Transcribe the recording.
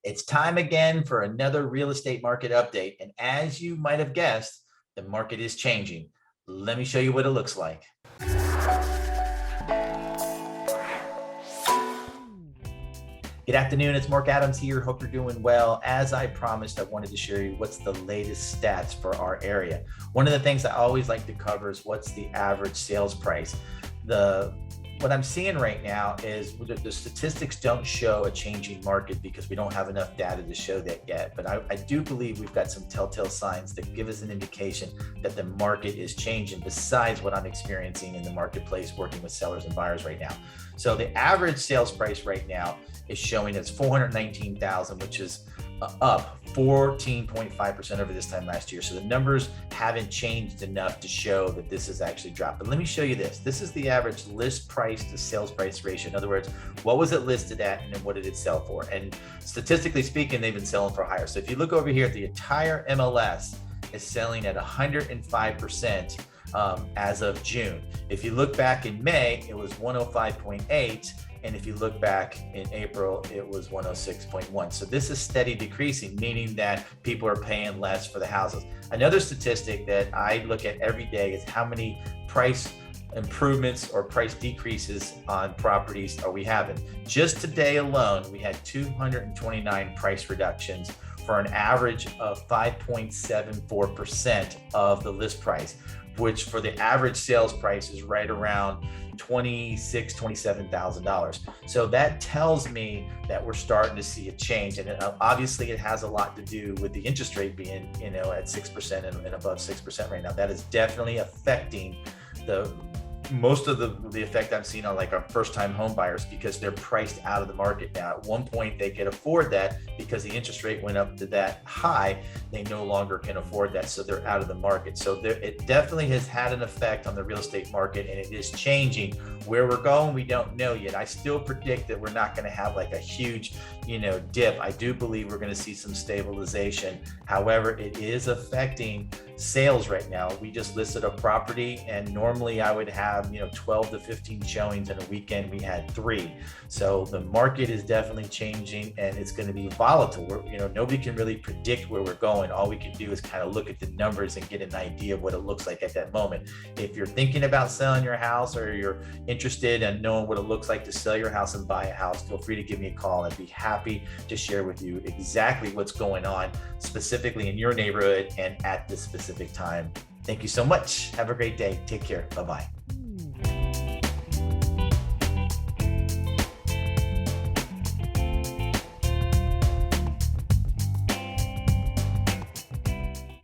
It's time again for another real estate market update. And as you might have guessed, the market is changing. Let me show you what it looks like. Good afternoon, it's Mark Adams here. Hope you're doing well. As I promised, I wanted to share you what's the latest stats for our area. One of the things I always like to cover is what's the average sales price. What I'm seeing right now is the statistics don't show a changing market because we don't have enough data to show that yet. But I do believe we've got some telltale signs that give us an indication that the market is changing besides what I'm experiencing in the marketplace working with sellers and buyers right now. So the average sales price right now is showing as $419,000, which is up 14.5% over this time last year. So the numbers haven't changed enough to show that this has actually dropped. But let me show you this. This is the average list price to sales price ratio. In other words, what was it listed at and then what did it sell for? And statistically speaking, they've been selling for higher. So if you look over here, the entire MLS is selling at 105% as of June. If you look back in May, it was 105.8. And if you look back in April, it was 106.1. So this is steady decreasing, meaning that people are paying less for the houses. Another statistic that I look at every day is how many price improvements or price decreases on properties are we having. Just today alone, we had 229 price reductions for an average of 5.74% of the list price, which for the average sales price is right around $27,000. So that tells me that we're starting to see a change. And obviously it has a lot to do with the interest rate being, at 6% and above 6% right now. That is definitely affecting most of the effect I'm seeing on like our first-time home buyers because they're priced out of the market now. At one point they could afford that because the interest rate went up to that high. They no longer can afford that, so they're out of the market. So it definitely has had an effect on the real estate market, and it is changing. Where we're going, we don't know yet. I still predict that we're not going to have like a huge, dip. I do believe we're going to see some stabilization. However, it is affecting sales right now. We just listed a property, and normally I would have 12 to 15 showings in a weekend. We had 3. So the market is definitely changing, and it's going to be volatile. Nobody can really predict where we're going. All we can do is kind of look at the numbers and get an idea of what it looks like at that moment. If you're thinking about selling your house or you're interested in knowing what it looks like to sell your house and buy a house, feel free to give me a call. I'd be happy to share with you exactly what's going on specifically in your neighborhood and at this specific time. Thank you so much. Have a great day. Take care. Bye-bye.